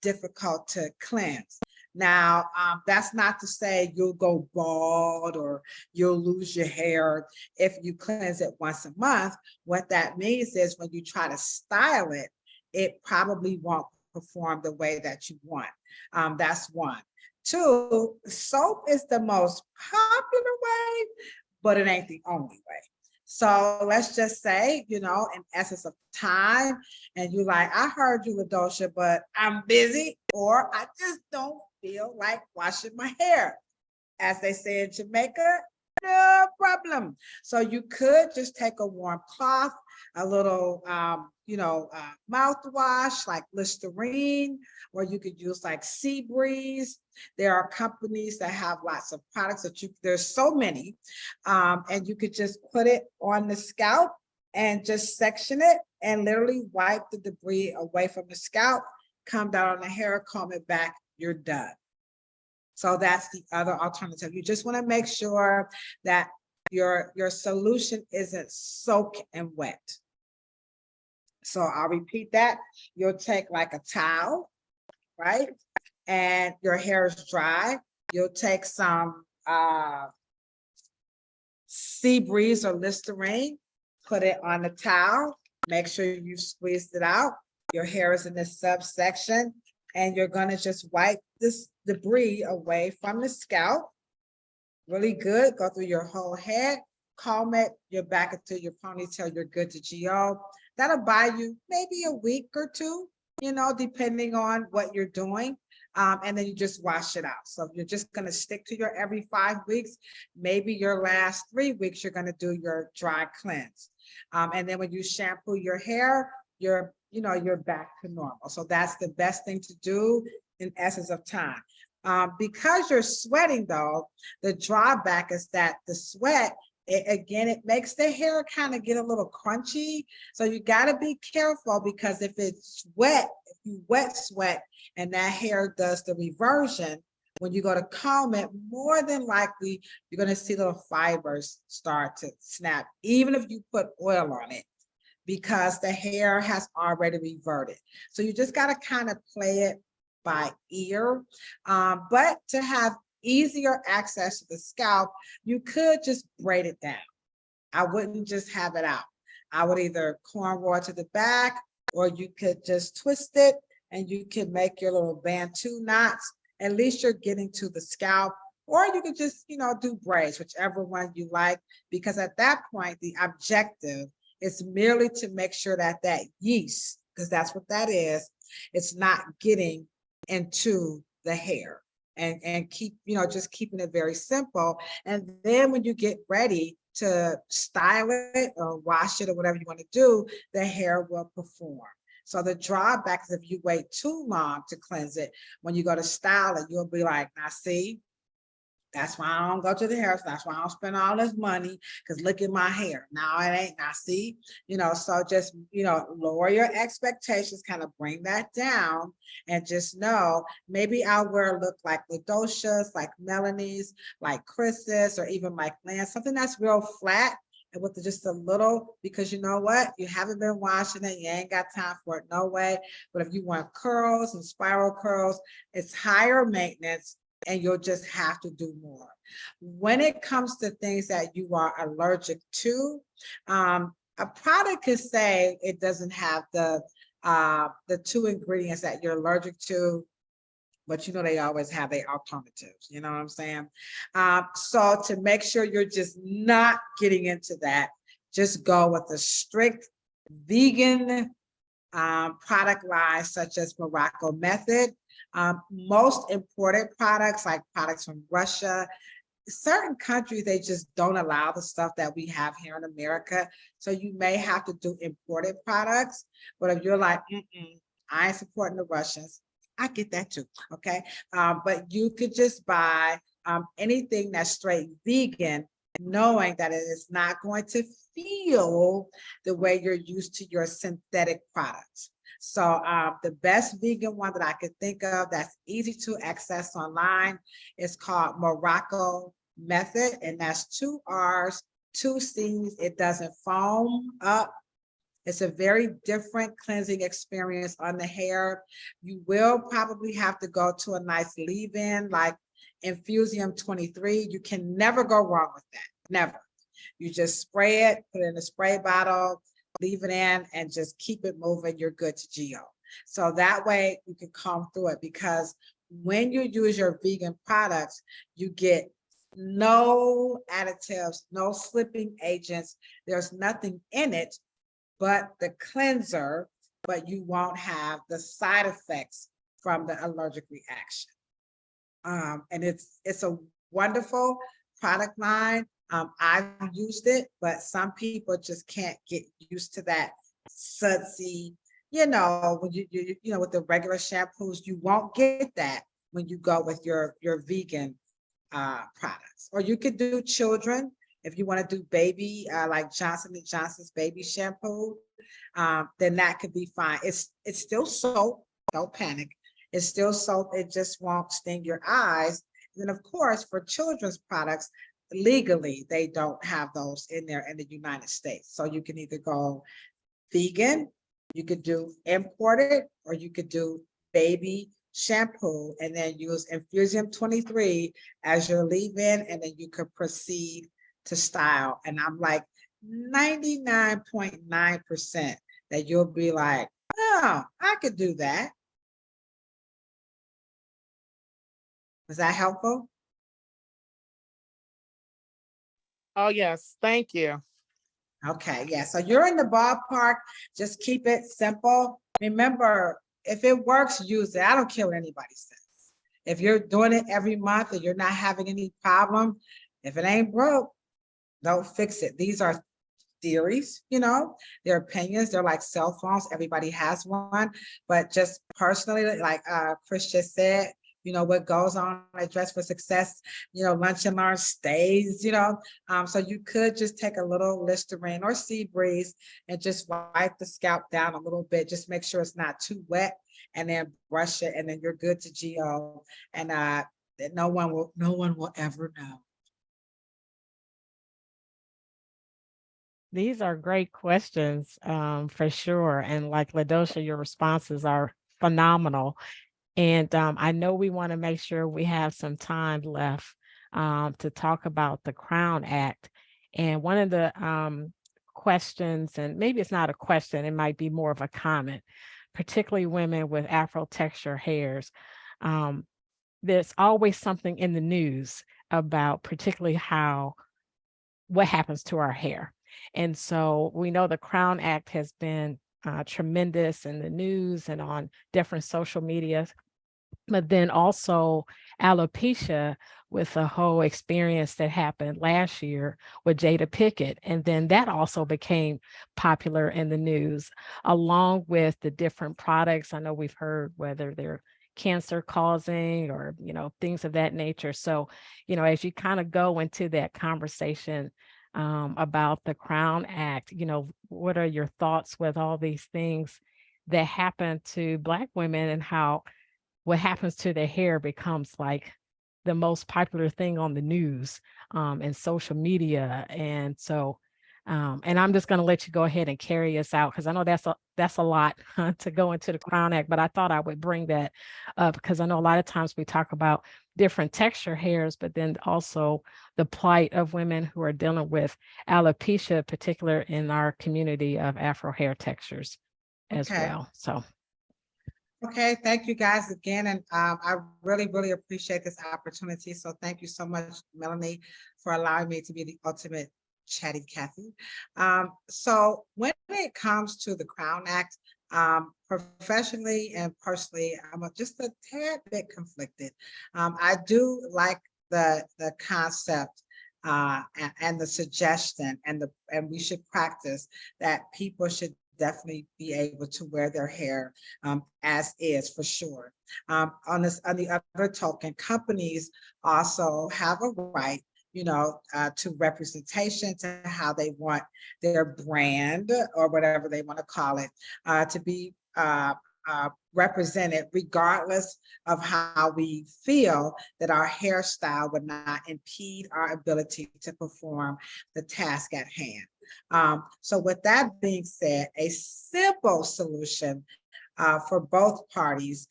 difficult to cleanse. Now, that's not to say you'll go bald or you'll lose your hair if you cleanse it once a month. What that means is when you try to style it, it probably won't perform the way that you want. That's one. Two, soap is the most popular way, but it ain't the only way. So let's just say, in essence of time, and you like, I heard you, Ladosha, but I'm busy, or I just don't feel like washing my hair. As they say in Jamaica, no problem. So you could just take a warm cloth, a little, mouthwash like Listerine, or you could use like Sea Breeze. There are companies that have lots of products there's so many, and you could just put it on the scalp and just section it and literally wipe the debris away from the scalp, come down on the hair, comb it back, you're done. So that's the other alternative. You just want to make sure that your solution isn't soaked and wet. So I'll repeat that. You'll take like a towel, right? And your hair is dry. You'll take some Sea Breeze or Listerine, put it on the towel, make sure you've squeezed it out. Your hair is in this subsection, and you're gonna just wipe this debris away from the scalp. Really good. Go through your whole head, comb it, you're back into your ponytail, you're good to go. That'll buy you maybe a week or two, depending on what you're doing. And then you just wash it out. So if you're just going to stick to your every 5 weeks, maybe your last 3 weeks, you're going to do your dry cleanse. And then when you shampoo your hair, you're back to normal. So that's the best thing to do in essence of time. Because you're sweating though, the drawback is that the sweat, it makes the hair kind of get a little crunchy. So you got to be careful, because if it's wet, if you wet sweat and that hair does the reversion, when you go to comb it, more than likely, you're going to see little fibers start to snap, even if you put oil on it, because the hair has already reverted. So you just got to kind of play it by ear. But to have easier access to the scalp, you could just braid it down. I wouldn't just have it out. I would either cornrow to the back, or you could just twist it and you can make your little Bantu knots. At least you're getting to the scalp, or you could just, do braids, whichever one you like, because at that point, the objective is merely to make sure that that yeast, because that's what that is, it's not getting into the hair. And keep, just keeping it very simple. And then when you get ready, to style it or wash it or whatever you want to do, the hair will perform. So the drawback is if you wait too long to cleanse it, when you go to style it, you'll be like, now see, that's why I don't go to the hair. That's why I don't spend all this money, because look at my hair. Now it ain't, now see, so just, lower your expectations, kind of bring that down, and just know, maybe I'll wear a look like Ladoshas, like Melanie's, like Chris's, or even like Lance, something that's real flat and with just a little, because you know what? You haven't been washing it. You ain't got time for it. No way. But if you want curls and spiral curls, it's higher maintenance, and you'll just have to do more. When it comes to things that you are allergic to, a product could say it doesn't have the 2 ingredients that you're allergic to, but they always have their alternatives. You know what I'm saying? So to make sure you're just not getting into that, just go with a strict vegan product line, such as Morocco Method. Most imported products, like products from Russia, certain countries, they just don't allow the stuff that we have here in America. So you may have to do imported products. But if you're like, I ain't supporting the Russians, I get that too. Okay. But you could just buy anything that's straight vegan, knowing that it is not going to feel the way you're used to your synthetic products. So the best vegan one that I could think of that's easy to access online is called Morocco Method, and that's 2 R's, 2 C's. It doesn't foam up. It's a very different cleansing experience on the hair. You will probably have to go to a nice leave-in like Infusium 23. You can never go wrong with that, never. You just spray it, put it in a spray bottle, leave it in, and just keep it moving. You're good to go. So that way you can comb through it, because when you use your vegan products, you get no additives, no slipping agents. There's nothing in it but the cleanser, but you won't have the side effects from the allergic reaction. And it's a wonderful product line. I've used it, but some people just can't get used to that sudsy, when you with the regular shampoos, you won't get that when you go with your vegan products. Or you could do children, if you want to do baby, like Johnson & Johnson's baby shampoo, then that could be fine. It's still soap, don't panic. It's still soap, it just won't sting your eyes. And then of course, for children's products, legally, they don't have those in there in the United States. So you can either go vegan, you could do imported, or you could do baby shampoo and then use Infusium 23 as your leave-in, and then you could proceed to style. And I'm like 99.9% that you'll be like, oh, I could do that. Was that helpful? Oh, yes. Thank you. Okay, yeah, so you're in the ballpark. Just keep it simple. Remember, if it works, use it. I don't care what anybody says. If you're doing it every month and you're not having any problem, if it ain't broke, don't fix it. These are theories, their opinions. They're like cell phones. Everybody has one. But just personally, like Chris just said, what goes on at Dress for Success, Lunch and Learn stays, so you could just take a little Listerine or Sea Breeze and just wipe the scalp down a little bit. Just make sure it's not too wet, and then brush it, and then you're good to go. And no one will ever know. These are great questions, for sure. And like Ladosha, your responses are phenomenal. And I know we want to make sure we have some time left to talk about the Crown Act. And one of the questions, and maybe it's not a question, it might be more of a comment, particularly women with Afro texture hairs. There's always something in the news about particularly what happens to our hair. And so we know the Crown Act has been tremendous in the news and on different social media but then also alopecia with the whole experience that happened last year with Jada Pickett. And then that also became popular in the news, along with the different products. I know we've heard whether they're cancer causing or, things of that nature. So, as you kind of go into that conversation about the Crown Act, what are your thoughts with all these things that happen to Black women, and how what happens to their hair becomes like the most popular thing on the news and social media? And so, and I'm just going to let you go ahead and carry us out, because I know that's a lot to go into the Crown Act, but I thought I would bring that up because I know a lot of times we talk about different texture hairs, but then also the plight of women who are dealing with alopecia, particular in our community of Afro hair textures as Okay. well. So. Okay, thank you guys again. And I really, really appreciate this opportunity. So thank you so much, Melanie, for allowing me to be the ultimate chatty Cathy. So when it comes to the Crown Act, professionally and personally, I'm just a tad bit conflicted. I do like the concept and the suggestion, and we should practice that people should definitely be able to wear their hair as is, for sure. On the other token, companies also have a right, to representation, to how they want their brand, or whatever they want to call it, to be represented, regardless of how we feel that our hairstyle would not impede our ability to perform the task at hand. So with that being said, a simple solution for both parties,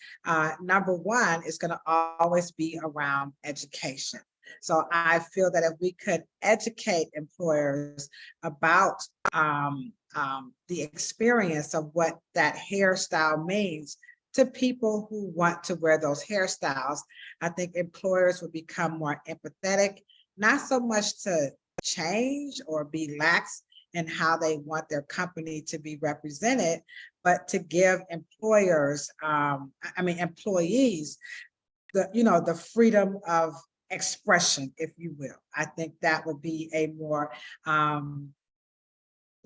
number one, is going to always be around education. So I feel that if we could educate employers about the experience of what that hairstyle means to people who want to wear those hairstyles, I think employers would become more empathetic, not so much to change or be lax in how they want their company to be represented, but to give employees, the freedom of expression, if you will. I think that would be a more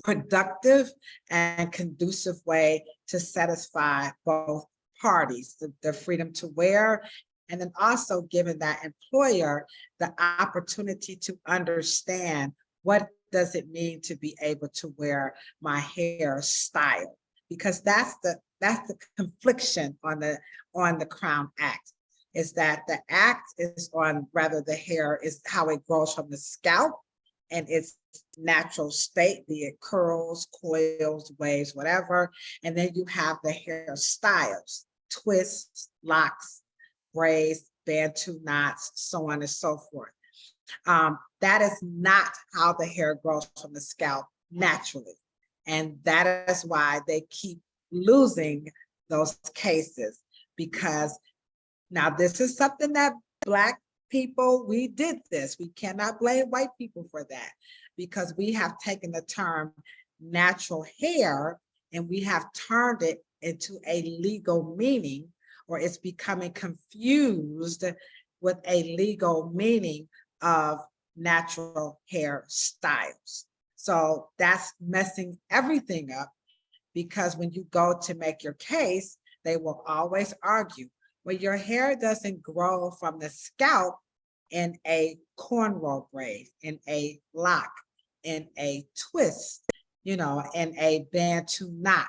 productive and conducive way to satisfy both parties, the freedom to wear, and then also giving that employer the opportunity to understand what does it mean to be able to wear my hair style, because that's the confliction on the Crown Act, is that the act is on, rather the hair is how it grows from the scalp and its natural state, be it curls, coils, waves, whatever. And then you have the hairstyles, twists, locks, braids, bantu knots, so on and so forth. That is not how the hair grows from the scalp naturally. And that is why they keep losing those cases, because now this is something that Black people, we did this. We cannot blame white people for that, because we have taken the term natural hair and we have turned it into a legal meaning, or it's becoming confused with a legal meaning of natural hair styles. So that's messing everything up, because when you go to make your case, they will always argue, well, your hair doesn't grow from the scalp in a cornrow braid, in a lock, in a twist, in a bantu knot.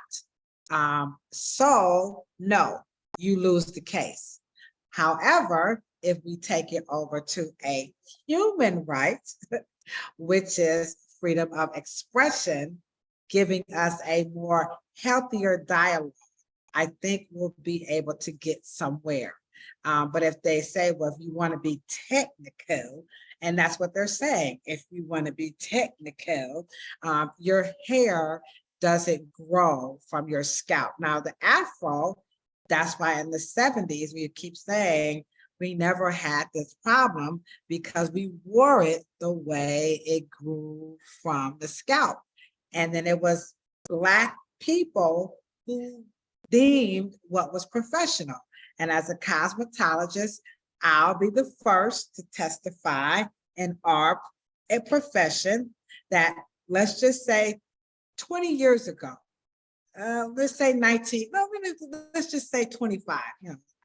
So no, you lose the case. However, if we take it over to a human right, which is freedom of expression, giving us a more healthier dialogue, I think we'll be able to get somewhere. But if they say, well, if you want to be technical, and that's what they're saying, if you want to be technical, your hair doesn't grow from your scalp. Now, the Afro, that's why in the 70s, we keep saying we never had this problem, because we wore it the way it grew from the scalp. And then it was Black people who deemed what was professional. And as a cosmetologist, I'll be the first to testify in our profession that, let's just say 20 years ago, let's say 19, no, let's just say 25,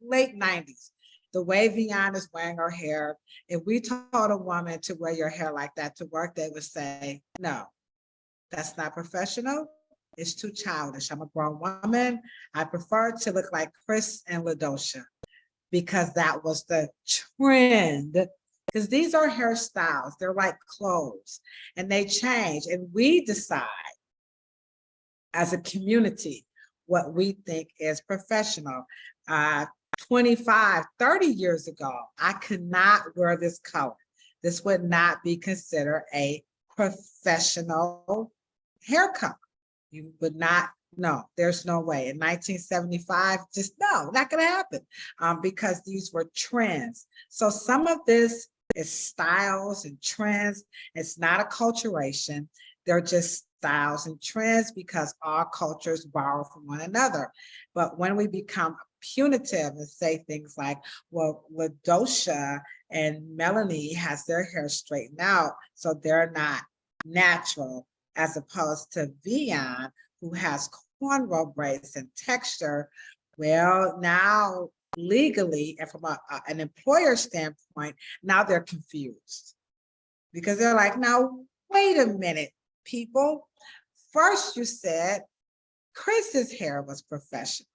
late 90s, the way Vian is wearing her hair, if we told a woman to wear your hair like that to work, they would say, no, that's not professional. It's too childish. I'm a grown woman. I prefer to look like Chris and Ladosha because that was the trend. Because these are hairstyles. They're like clothes and they change. And we decide as a community what we think is professional. 25, 30 years ago, I could not wear this color. This would not be considered a professional hair color. You would not, no, there's no way. In 1975, just no, not gonna happen because these were trends. So some of this is styles and trends. It's not acculturation. They're just styles and trends because all cultures borrow from one another. But when we become punitive and say things like, well, Ladosha and Melanie has their hair straightened out, so they're not natural, as opposed to Vian, who has cornrow braids and texture. Well, now legally and from an employer standpoint, now they're confused because they're like, now, wait a minute, people. First you said Chris's hair was professional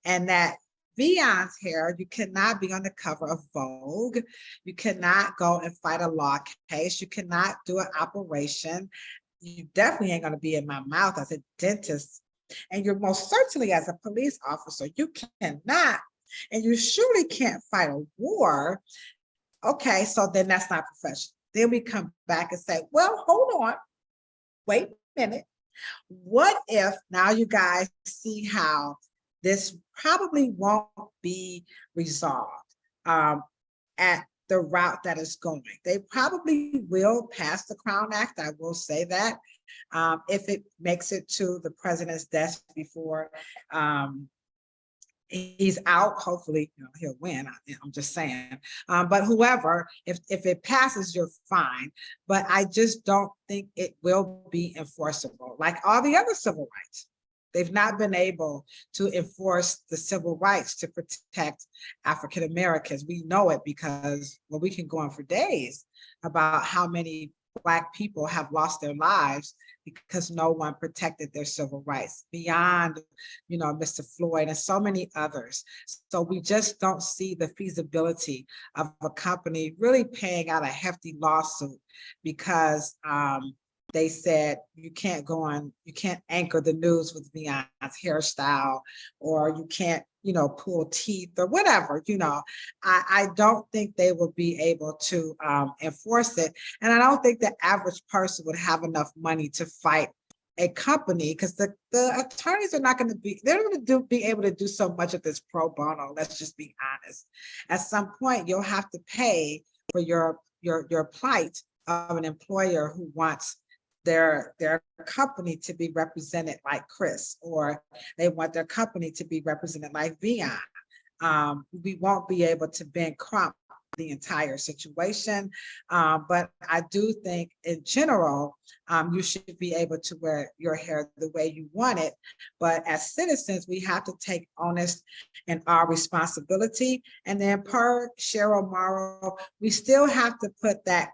and that Vian's hair, you cannot be on the cover of Vogue. You cannot go and fight a law case. You cannot do an operation. You definitely ain't going to be in my mouth as a dentist. And you're most certainly as a police officer, you cannot, and you surely can't fight a war. Okay, so then that's not professional. Then we come back and say, well, hold on, wait a minute. What if now you guys see how this probably won't be resolved at the route that is going. They probably will pass the Crown Act, I will say that, if it makes it to the president's desk before he's out. Hopefully, he'll win. I'm just saying. But whoever, if it passes, you're fine. But I just don't think it will be enforceable like all the other civil rights. They've not been able to enforce the civil rights to protect African Americans. We know it because, well, we can go on for days about how many Black people have lost their lives because no one protected their civil rights beyond, Mr. Floyd and so many others. So we just don't see the feasibility of a company really paying out a hefty lawsuit because they said you can't anchor the news with Vian's hairstyle, or you can't, pull teeth or whatever, I don't think they will be able to enforce it. And I don't think the average person would have enough money to fight a company because the attorneys are not going to be, they're going to be able to do so much of this pro bono. Let's just be honest. At some point, you'll have to pay for your plight of an employer who wants their company to be represented like Chris, or they want their company to be represented like Vian. We won't be able to bankrupt the entire situation. But I do think in general, you should be able to wear your hair the way you want it. But as citizens, we have to take onus and our responsibility. And then per Cheryl Morrow, we still have to put that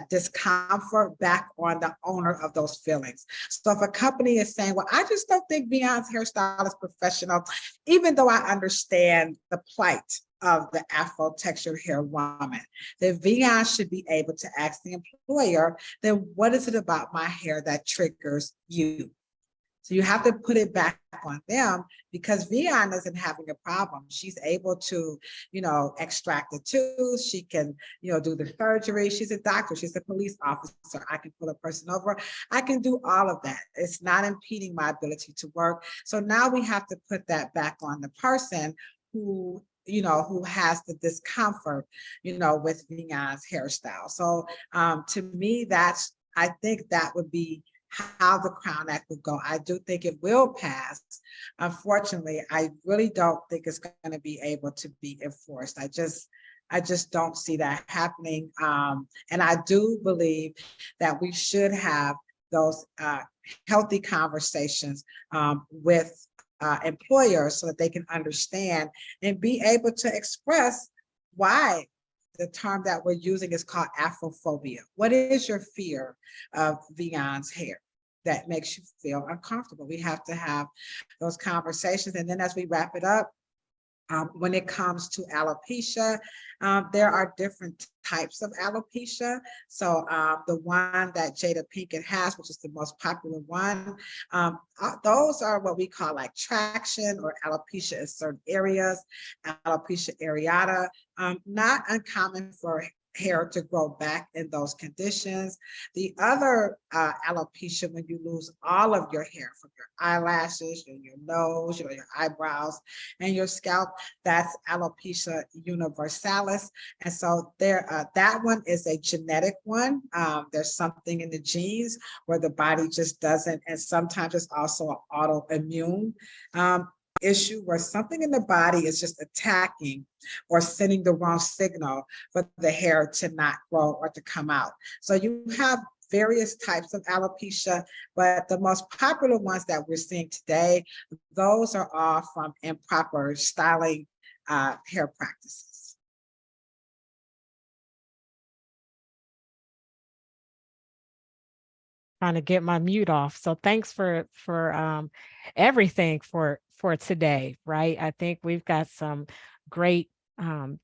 discomfort back on the owner of those feelings. So if a company is saying, well, I just don't think Vian's hairstyle is professional, even though I understand the plight of the Afro textured hair woman, then Vian should be able to ask the employer, then what is it about my hair that triggers you? So you have to put it back on them because Vian isn't having a problem. She's able to, extract the tooth. She can, do the surgery. She's a doctor. She's a police officer. I can pull a person over. I can do all of that. It's not impeding my ability to work. So now we have to put that back on the person who has the discomfort, with Vian's hairstyle. So to me, I think that would be how the Crown Act would go. I do think it will pass. Unfortunately, I really don't think it's going to be able to be enforced. I just don't see that happening. And I do believe that we should have those healthy conversations with employers so that they can understand and be able to express why the term that we're using is called Afrophobia. What is your fear of Vion's hair that makes you feel uncomfortable? We have to have those conversations. And then as we wrap it up, when it comes to alopecia, there are different types of alopecia. So the one that Jada Pinkett has, which is the most popular one, those are what we call like traction or alopecia in certain areas, alopecia areata, not uncommon for hair to grow back in those conditions. The other alopecia, when you lose all of your hair from your eyelashes, your nose, your eyebrows, and your scalp, that's alopecia universalis. And so there, that one is a genetic one. There's something in the genes where the body just doesn't, and sometimes it's also an autoimmune issue where something in the body is just attacking or sending the wrong signal for the hair to not grow or to come out. So you have various types of alopecia, but the most popular ones that we're seeing today, those are all from improper styling hair practices. Trying to get my mute off. So thanks for everything for today, right? I think we've got some great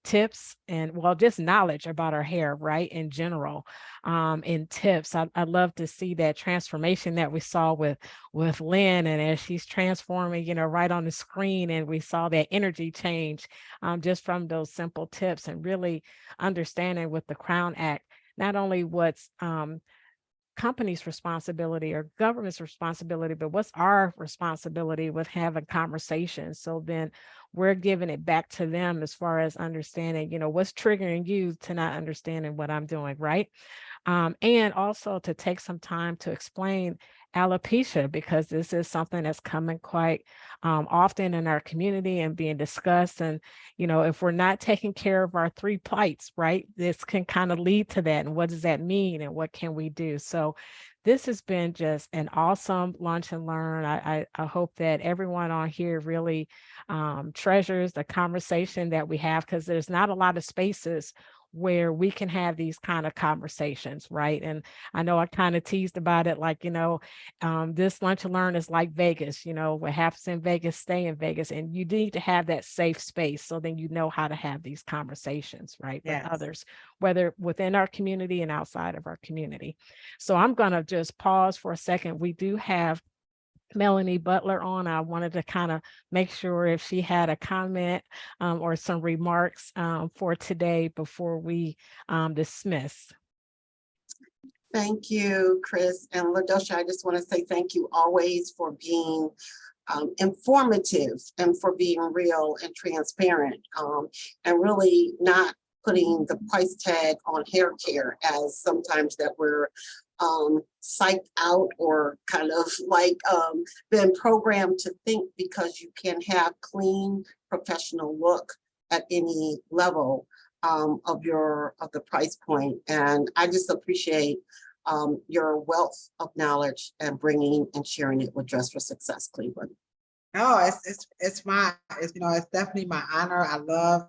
tips and just knowledge about our hair, right? In general, and tips. I love to see that transformation that we saw with Lynn, and as she's transforming, right on the screen, and we saw that energy change just from those simple tips, and really understanding with the Crown Act, not only what's company's responsibility or government's responsibility, but what's our responsibility with having conversations? So then we're giving it back to them as far as understanding, what's triggering you to not understanding what I'm doing, right? And also to take some time to explain alopecia, because this is something that's coming quite often in our community and being discussed. And, if we're not taking care of our three plights, right, this can kind of lead to that. And what does that mean? And what can we do? So this has been just an awesome lunch and learn. I hope that everyone on here really treasures the conversation that we have, because there's not a lot of spaces where we can have these kind of conversations, right? And I know I kind of teased about it, like, this lunch and learn is like Vegas, what happens in Vegas, stay in Vegas. And you need to have that safe space so then you know how to have these conversations, right? Yes. With others, whether within our community and outside of our community. So I'm going to just pause for a second. We do have Melanie Butler on. I wanted to kind of make sure if she had a comment or some remarks for today before we dismiss. Thank you, Chris and Ladosha. I just want to say thank you always for being informative and for being real and transparent, and really not putting the price tag on hair care as sometimes that we're psyched out or kind of like been programmed to think, because you can have clean professional look at any level of the price point. And I just appreciate your wealth of knowledge and bringing and sharing it with Dress for Success Cleveland. No, it's it's definitely my honor. I love,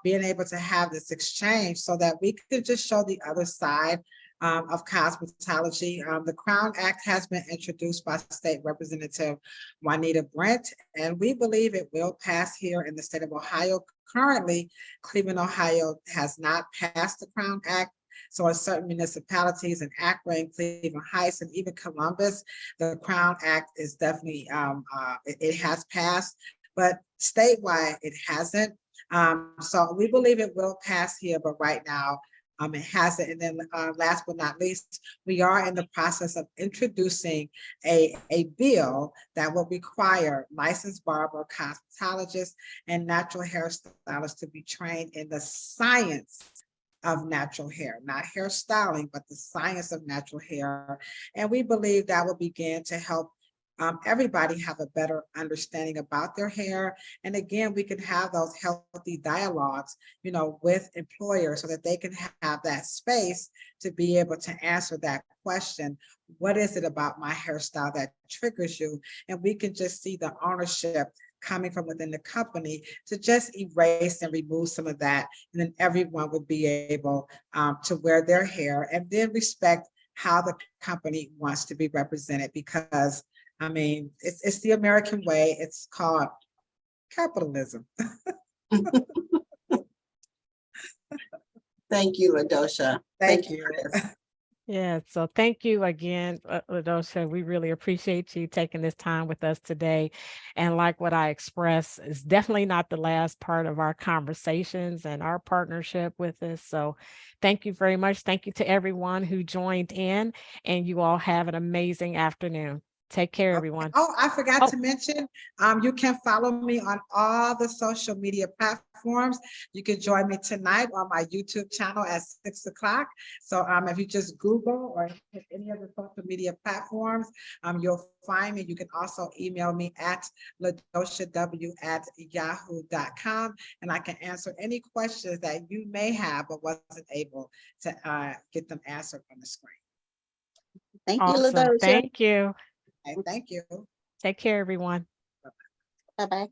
being able to have this exchange so that we could just show the other side of cosmetology. The Crown Act has been introduced by State Representative Juanita Brent, and we believe it will pass here in the state of Ohio. Currently, Cleveland, Ohio has not passed the Crown Act. So in certain municipalities in Akron, Cleveland Heights, and even Columbus, the Crown Act is definitely, it has passed, but statewide it hasn't. So we believe it will pass here, but right now it hasn't. And then last but not least, we are in the process of introducing a bill that will require licensed barber, cosmetologists, and natural hairstylists to be trained in the science of natural hair, not hairstyling, but the science of natural hair. And we believe that will begin to help everybody have a better understanding about their hair. And again, we can have those healthy dialogues, with employers so that they can have that space to be able to answer that question. What is it about my hairstyle that triggers you? And we can just see the ownership coming from within the company to just erase and remove some of that. And then everyone would be able to wear their hair and then respect how the company wants to be represented, because it's the American way. It's called capitalism. Thank you, Ladosha. Thank you. Chris. Yeah, so thank you again, Ladosha. We really appreciate you taking this time with us today. And like what I expressed, it's definitely not the last part of our conversations and our partnership with this. So thank you very much. Thank you to everyone who joined in, and you all have an amazing afternoon. Take care, everyone. Oh, I forgot Oh. to mention, you can follow me on all the social media platforms. You can join me tonight on my YouTube channel at 6 o'clock. So if you just Google or hit any of the social media platforms, you'll find me. You can also email me at ladoshaw@yahoo.com, and I can answer any questions that you may have but wasn't able to get them answered on the screen. Thank you, Awesome. Ladosha. Thank you. Okay, thank you. Take care, everyone. Bye-bye.